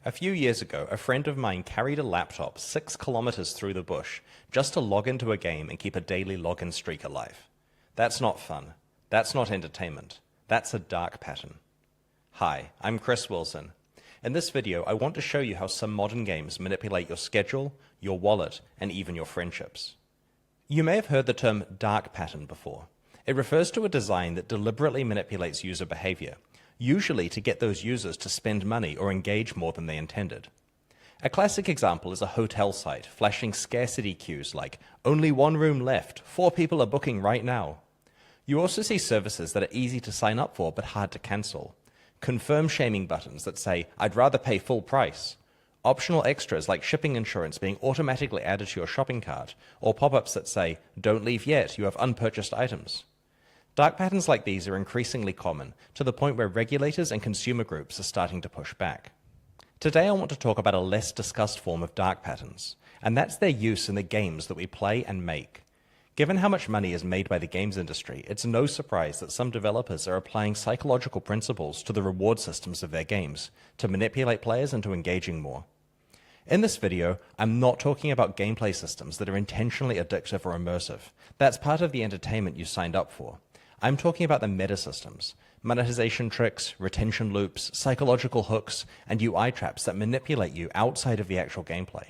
A few years ago, a friend of mine carried a laptop 6 kilometers through the bush just to log into a game and keep a daily login streak alive. That's not fun. That's not entertainment. That's a dark pattern. Hi, I'm Chris Wilson. In this video, I want to show you how some modern games manipulate your schedule, your wallet, and even your friendships. You may have heard the term dark pattern before. It refers to a design that deliberately manipulates user behavior, usually to get those users to spend money or engage more than they intended. A classic example is a hotel site flashing scarcity cues like, "Only one room left, 4 people are booking right now." You also see services that are easy to sign up for but hard to cancel. Confirm shaming buttons that say, "I'd rather pay full price." Optional extras like shipping insurance being automatically added to your shopping cart, or pop-ups that say, "Don't leave yet, you have unpurchased items." Dark patterns like these are increasingly common, to the point where regulators and consumer groups are starting to push back. Today I want to talk about a less discussed form of dark patterns, and that's their use in the games that we play and make. Given how much money is made by the games industry, it's no surprise that some developers are applying psychological principles to the reward systems of their games to manipulate players into engaging more. In this video, I'm not talking about gameplay systems that are intentionally addictive or immersive. That's part of the entertainment you signed up for. I'm talking about the meta systems, monetization tricks, retention loops, psychological hooks, and UI traps that manipulate you outside of the actual gameplay.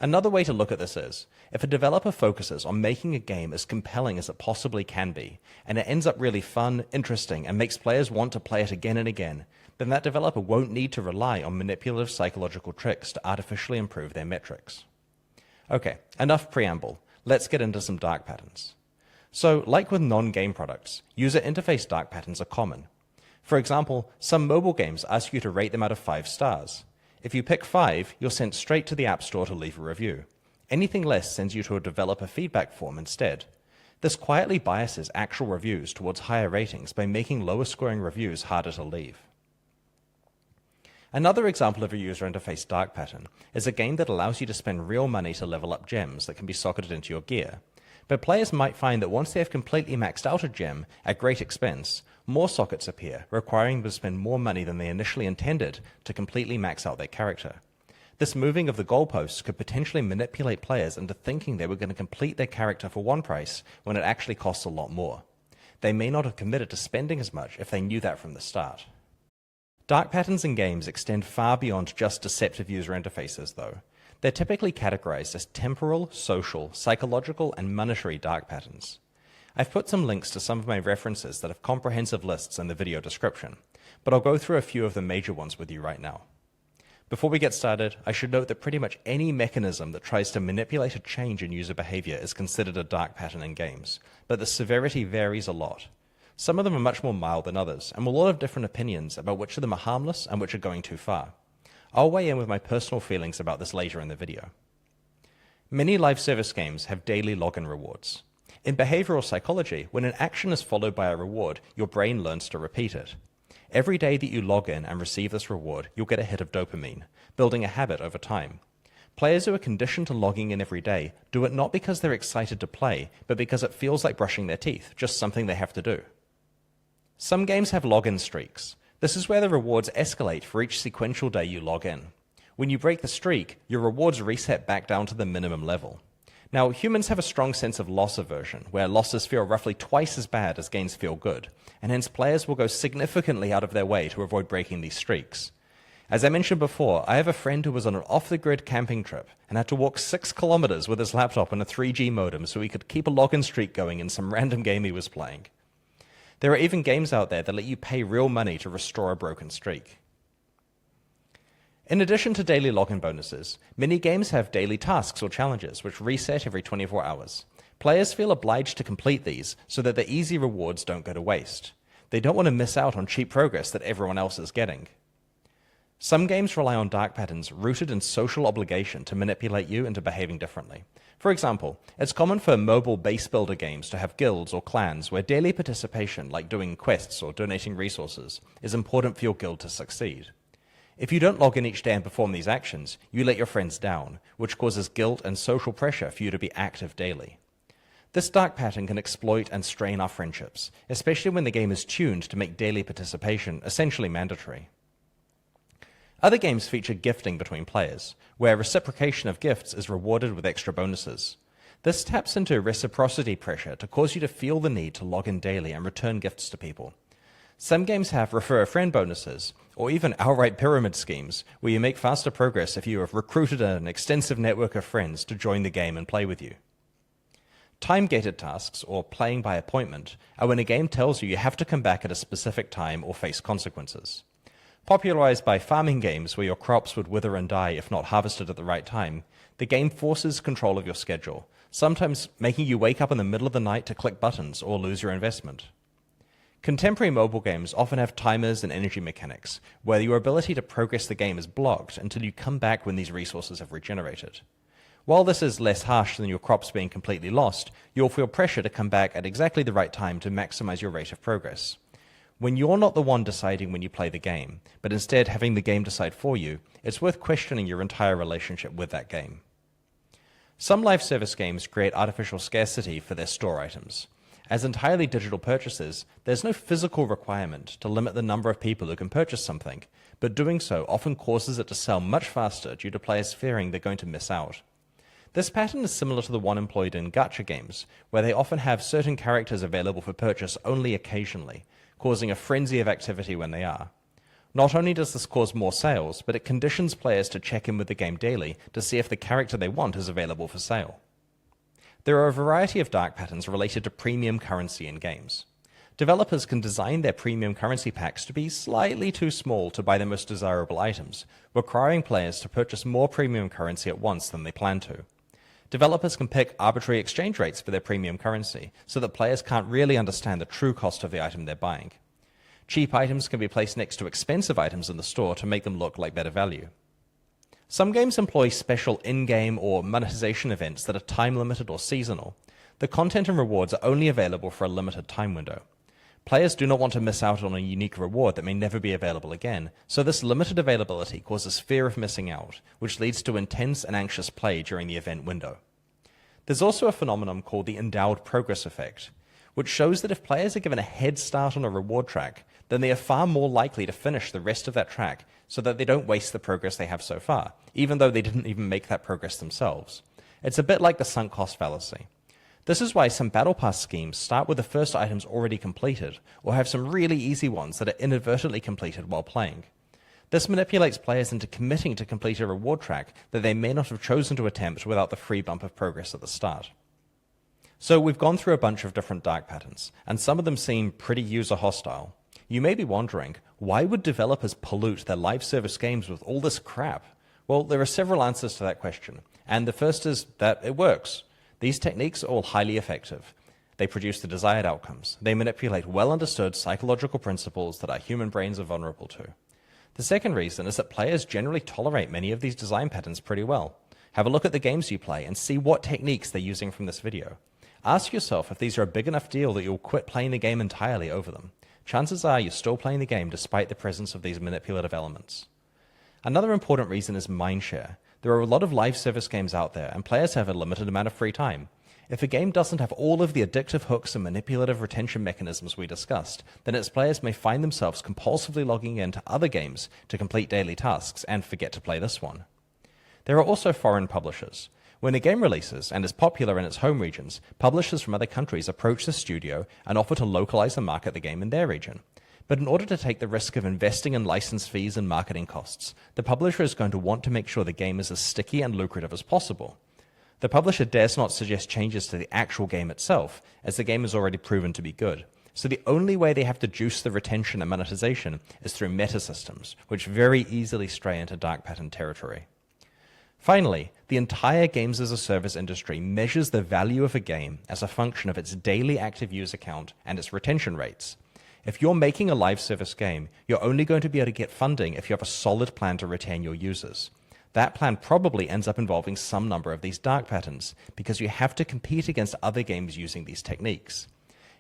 Another way to look at this is, if a developer focuses on making a game as compelling as it possibly can be, and it ends up really fun, interesting, and makes players want to play it again and again, then that developer won't need to rely on manipulative psychological tricks to artificially improve their metrics. Okay, enough preamble. Let's get into some dark patterns. So, like with non-game products, user interface dark patterns are common. For example, some mobile games ask you to rate them out of 5 stars. If you pick 5, you're sent straight to the App Store to leave a review. Anything less sends you to a developer feedback form instead. This quietly biases actual reviews towards higher ratings by making lower scoring reviews harder to leave. Another example of a user interface dark pattern is a game that allows you to spend real money to level up gems that can be socketed into your gear. But players might find that once they have completely maxed out a gem at great expense, more sockets appear, requiring them to spend more money than they initially intended to completely max out their character. This moving of the goalposts could potentially manipulate players into thinking they were going to complete their character for one price when it actually costs a lot more. They may not have committed to spending as much if they knew that from the start. Dark patterns in games extend far beyond just deceptive user interfaces, though. They're typically categorized as temporal, social, psychological, and monetary dark patterns. I've put some links to some of my references that have comprehensive lists in the video description, but I'll go through a few of the major ones with you right now. Before we get started, I should note that pretty much any mechanism that tries to manipulate a change in user behavior is considered a dark pattern in games, but the severity varies a lot. Some of them are much more mild than others, and we'll all have different opinions about which of them are harmless and which are going too far. I'll weigh in with my personal feelings about this later in the video. Many live service games have daily login rewards. In behavioral psychology, when an action is followed by a reward, your brain learns to repeat it. Every day that you log in and receive this reward, you'll get a hit of dopamine, building a habit over time. Players who are conditioned to logging in every day do it not because they're excited to play, but because it feels like brushing their teeth, just something they have to do. Some games have login streaks. This is where the rewards escalate for each sequential day you log in. When you break the streak, your rewards reset back down to the minimum level. Now, humans have a strong sense of loss aversion, where losses feel roughly twice as bad as gains feel good, and hence players will go significantly out of their way to avoid breaking these streaks. As I mentioned before, I have a friend who was on an off-the-grid camping trip and had to walk 6 kilometers with his laptop and a 3G modem so he could keep a login streak going in some random game he was playing. There are even games out there that let you pay real money to restore a broken streak. In addition to daily login bonuses, many games have daily tasks or challenges which reset every 24 hours. Players feel obliged to complete these so that the easy rewards don't go to waste. They don't want to miss out on cheap progress that everyone else is getting. Some games rely on dark patterns rooted in social obligation to manipulate you into behaving differently. For example, it's common for mobile base builder games to have guilds or clans where daily participation, like doing quests or donating resources, is important for your guild to succeed. If you don't log in each day and perform these actions, you let your friends down, which causes guilt and social pressure for you to be active daily. This dark pattern can exploit and strain our friendships, especially when the game is tuned to make daily participation essentially mandatory. Other games feature gifting between players, where reciprocation of gifts is rewarded with extra bonuses. This taps into reciprocity pressure to cause you to feel the need to log in daily and return gifts to people. Some games have refer a friend bonuses, or even outright pyramid schemes, where you make faster progress if you have recruited an extensive network of friends to join the game and play with you. Time-gated tasks, or playing by appointment, are when a game tells you have to come back at a specific time or face consequences. Popularized by farming games where your crops would wither and die if not harvested at the right time, the game forces control of your schedule, sometimes making you wake up in the middle of the night to click buttons or lose your investment. Contemporary mobile games often have timers and energy mechanics, where your ability to progress the game is blocked until you come back when these resources have regenerated. While this is less harsh than your crops being completely lost, you'll feel pressure to come back at exactly the right time to maximize your rate of progress. When you're not the one deciding when you play the game, but instead having the game decide for you, it's worth questioning your entire relationship with that game. Some live service games create artificial scarcity for their store items. As entirely digital purchases, there's no physical requirement to limit the number of people who can purchase something, but doing so often causes it to sell much faster due to players fearing they're going to miss out. This pattern is similar to the one employed in gacha games, where they often have certain characters available for purchase only occasionally, causing a frenzy of activity when they are. Not only does this cause more sales, but it conditions players to check in with the game daily to see if the character they want is available for sale. There are a variety of dark patterns related to premium currency in games. Developers can design their premium currency packs to be slightly too small to buy the most desirable items, requiring players to purchase more premium currency at once than they plan to. Developers can pick arbitrary exchange rates for their premium currency, so that players can't really understand the true cost of the item they're buying. Cheap items can be placed next to expensive items in the store to make them look like better value. Some games employ special in-game or monetization events that are time-limited or seasonal. The content and rewards are only available for a limited time window. Players do not want to miss out on a unique reward that may never be available again, so this limited availability causes fear of missing out, which leads to intense and anxious play during the event window. There's also a phenomenon called the Endowed progress effect, which shows that if players are given a head start on a reward track, then they are far more likely to finish the rest of that track so that they don't waste the progress they have so far, even though they didn't even make that progress themselves. It's a bit like the sunk cost fallacy. This is why some Battle Pass schemes start with the first items already completed, or have some really easy ones that are inadvertently completed while playing. This manipulates players into committing to complete a reward track that they may not have chosen to attempt without the free bump of progress at the start. So we've gone through a bunch of different dark patterns, and some of them seem pretty user hostile. You may be wondering, why would developers pollute their live service games with all this crap? Well, there are several answers to that question, and the first is that it works. These techniques are all highly effective. They produce the desired outcomes. They manipulate well-understood psychological principles that our human brains are vulnerable to. The second reason is that players generally tolerate many of these design patterns pretty well. Have a look at the games you play and see what techniques they're using from this video. Ask yourself if these are a big enough deal that you'll quit playing the game entirely over them. Chances are you're still playing the game despite the presence of these manipulative elements. Another important reason is mindshare. There are a lot of live service games out there, and players have a limited amount of free time. If a game doesn't have all of the addictive hooks and manipulative retention mechanisms we discussed, then its players may find themselves compulsively logging into other games to complete daily tasks and forget to play this one. There are also foreign publishers. When a game releases and is popular in its home regions, publishers from other countries approach the studio and offer to localize and market the game in their region. But in order to take the risk of investing in license fees and marketing costs, the publisher is going to want to make sure the game is as sticky and lucrative as possible. The publisher dares not suggest changes to the actual game itself, as the game is already proven to be good. So the only way they have to juice the retention and monetization is through meta systems, which very easily stray into dark pattern territory. Finally, the entire games as a service industry measures the value of a game as a function of its daily active user count and its retention rates. If you're making a live service game, you're only going to be able to get funding if you have a solid plan to retain your users. That plan probably ends up involving some number of these dark patterns, because you have to compete against other games using these techniques.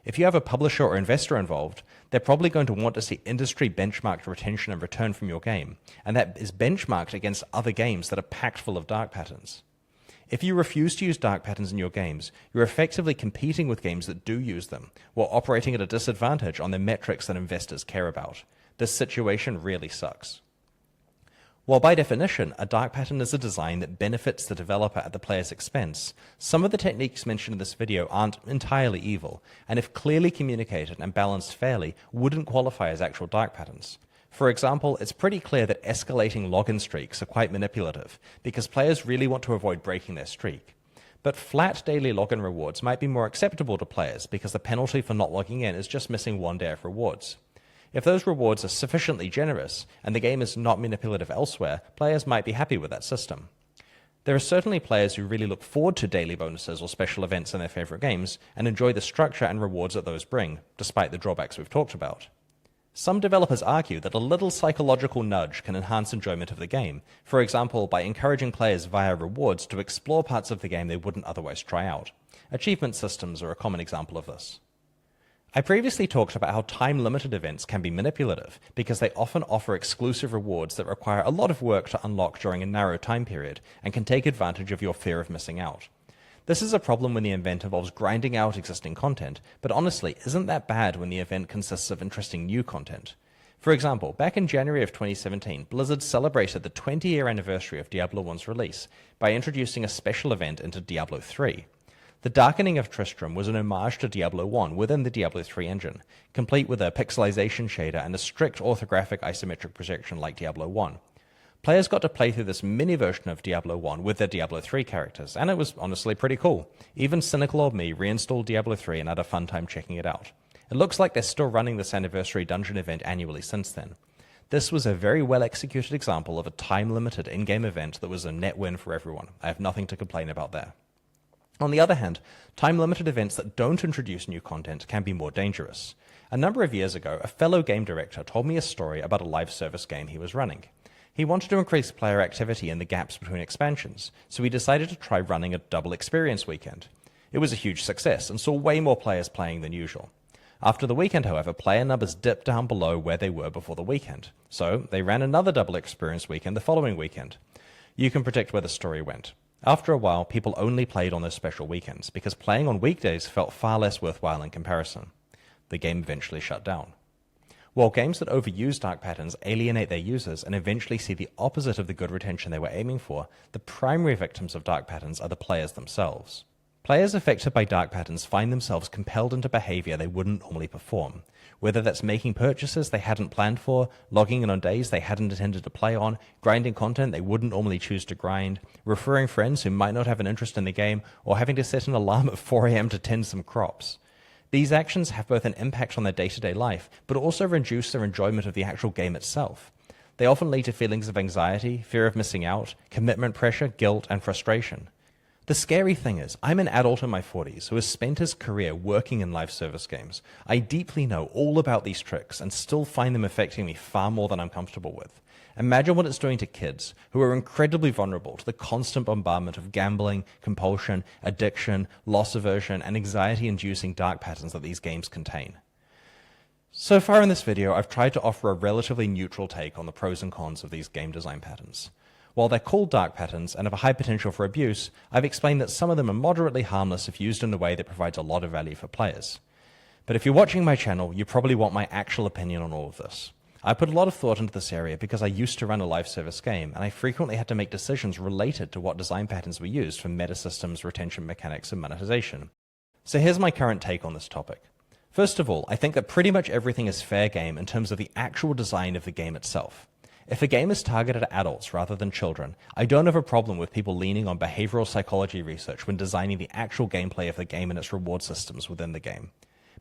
If you have a publisher or investor involved, they're probably going to want to see industry benchmarked retention and return from your game, and that is benchmarked against other games that are packed full of dark patterns. If you refuse to use dark patterns in your games, you're effectively competing with games that do use them, while operating at a disadvantage on the metrics that investors care about. This situation really sucks. While by definition, a dark pattern is a design that benefits the developer at the player's expense, some of the techniques mentioned in this video aren't entirely evil, and if clearly communicated and balanced fairly, wouldn't qualify as actual dark patterns. For example, it's pretty clear that escalating login streaks are quite manipulative, because players really want to avoid breaking their streak. But flat daily login rewards might be more acceptable to players because the penalty for not logging in is just missing one day of rewards. If those rewards are sufficiently generous, and the game is not manipulative elsewhere, players might be happy with that system. There are certainly players who really look forward to daily bonuses or special events in their favorite games, and enjoy the structure and rewards that those bring, despite the drawbacks we've talked about. Some developers argue that a little psychological nudge can enhance enjoyment of the game, for example by encouraging players via rewards to explore parts of the game they wouldn't otherwise try out. Achievement systems are a common example of this. I previously talked about how time-limited events can be manipulative, because they often offer exclusive rewards that require a lot of work to unlock during a narrow time period, and can take advantage of your fear of missing out. This is a problem when the event involves grinding out existing content, but honestly, isn't that bad when the event consists of interesting new content? For example, back in January of 2017, Blizzard celebrated the 20-year anniversary of Diablo 1's release by introducing a special event into Diablo 3. The Darkening of Tristram was an homage to Diablo 1 within the Diablo 3 engine, complete with a pixelization shader and a strict orthographic isometric projection like Diablo 1. Players got to play through this mini version of Diablo 1 with their Diablo 3 characters, and it was honestly pretty cool. Even cynical old me reinstalled Diablo 3 and had a fun time checking it out. It looks like they're still running this anniversary dungeon event annually since then. This was a very well executed example of a time-limited in-game event that was a net win for everyone. I have nothing to complain about there. On the other hand, time-limited events that don't introduce new content can be more dangerous. A number of years ago, a fellow game director told me a story about a live service game he was running. He wanted to increase player activity in the gaps between expansions, so he decided to try running a double experience weekend. It was a huge success and saw way more players playing than usual. After the weekend, however, player numbers dipped down below where they were before the weekend, so they ran another double experience weekend the following weekend. You can predict where the story went. After a while, people only played on those special weekends, because playing on weekdays felt far less worthwhile in comparison. The game eventually shut down. While games that overuse dark patterns alienate their users and eventually see the opposite of the good retention they were aiming for, the primary victims of dark patterns are the players themselves. Players affected by dark patterns find themselves compelled into behavior they wouldn't normally perform, whether that's making purchases they hadn't planned for, logging in on days they hadn't intended to play on, grinding content they wouldn't normally choose to grind, referring friends who might not have an interest in the game, or having to set an alarm at 4 a.m. to tend some crops. These actions have both an impact on their day-to-day life, but also reduce their enjoyment of the actual game itself. They often lead to feelings of anxiety, fear of missing out, commitment pressure, guilt, and frustration. The scary thing is, I'm an adult in my 40s who has spent his career working in live service games. I deeply know all about these tricks and still find them affecting me far more than I'm comfortable with. Imagine what it's doing to kids who are incredibly vulnerable to the constant bombardment of gambling, compulsion, addiction, loss aversion, and anxiety-inducing dark patterns that these games contain. So far in this video, I've tried to offer a relatively neutral take on the pros and cons of these game design patterns. While they're called dark patterns and have a high potential for abuse, I've explained that some of them are moderately harmless if used in a way that provides a lot of value for players. But if you're watching my channel, you probably want my actual opinion on all of this. I put a lot of thought into this area because I used to run a live service game, and I frequently had to make decisions related to what design patterns were used for meta systems, retention mechanics, and monetization. So here's my current take on this topic. First of all, I think that pretty much everything is fair game in terms of the actual design of the game itself. If a game is targeted at adults rather than children, I don't have a problem with people leaning on behavioral psychology research when designing the actual gameplay of the game and its reward systems within the game.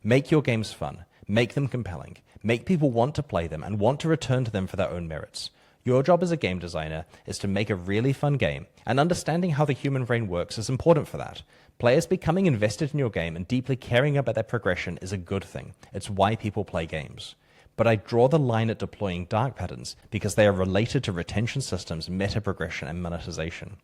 Make your games fun, make them compelling, make people want to play them and want to return to them for their own merits. Your job as a game designer is to make a really fun game, and understanding how the human brain works is important for that. Players becoming invested in your game and deeply caring about their progression is a good thing. It's why people play games. But I draw the line at deploying dark patterns because they are related to retention systems, meta progression, and monetization.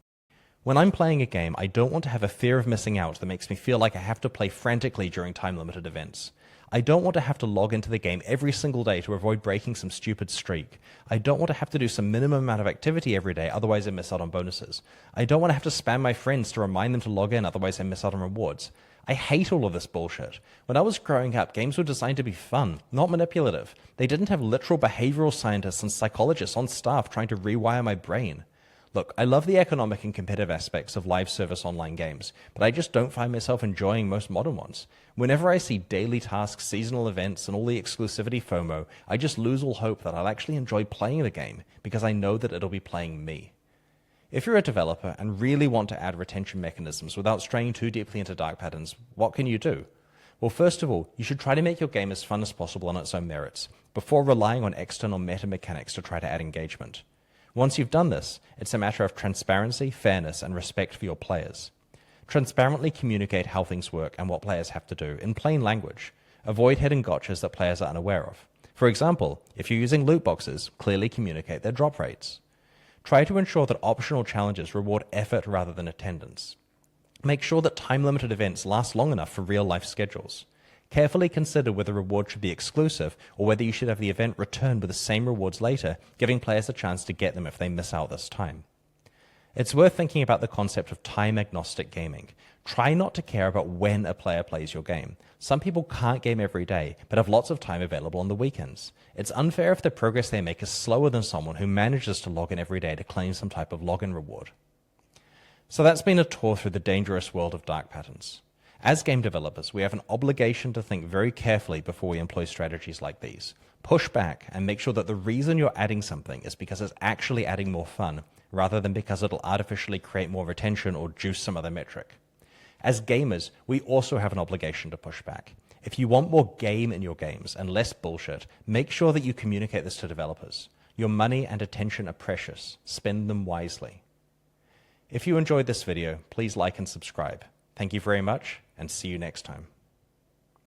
When I'm playing a game, I don't want to have a fear of missing out that makes me feel like I have to play frantically during time-limited events. I don't want to have to log into the game every single day to avoid breaking some stupid streak. I don't want to have to do some minimum amount of activity every day, otherwise I miss out on bonuses. I don't want to have to spam my friends to remind them to log in, otherwise I miss out on rewards. I hate all of this bullshit. When I was growing up, games were designed to be fun, not manipulative. They didn't have literal behavioral scientists and psychologists on staff trying to rewire my brain. Look, I love the economic and competitive aspects of live service online games, but I just don't find myself enjoying most modern ones. Whenever I see daily tasks, seasonal events, and all the exclusivity FOMO, I just lose all hope that I'll actually enjoy playing the game, because I know that it'll be playing me. If you're a developer and really want to add retention mechanisms without straying too deeply into dark patterns, what can you do? Well, first of all, you should try to make your game as fun as possible on its own merits, before relying on external meta mechanics to try to add engagement. Once you've done this, it's a matter of transparency, fairness, and respect for your players. Transparently communicate how things work and what players have to do in plain language. Avoid hidden gotchas that players are unaware of. For example, if you're using loot boxes, clearly communicate their drop rates. Try to ensure that optional challenges reward effort rather than attendance. Make sure that time-limited events last long enough for real-life schedules. Carefully consider whether reward should be exclusive or whether you should have the event returned with the same rewards later, giving players a chance to get them if they miss out this time. It's worth thinking about the concept of time-agnostic gaming. Try not to care about when a player plays your game. Some people can't game every day, but have lots of time available on the weekends. It's unfair if the progress they make is slower than someone who manages to log in every day to claim some type of login reward. So that's been a tour through the dangerous world of dark patterns. As game developers, we have an obligation to think very carefully before we employ strategies like these. Push back and make sure that the reason you're adding something is because it's actually adding more fun, rather than because it'll artificially create more retention or juice some other metric. As gamers, we also have an obligation to push back. If you want more game in your games and less bullshit, make sure that you communicate this to developers. Your money and attention are precious. Spend them wisely. If you enjoyed this video, please like and subscribe. Thank you very much, and see you next time.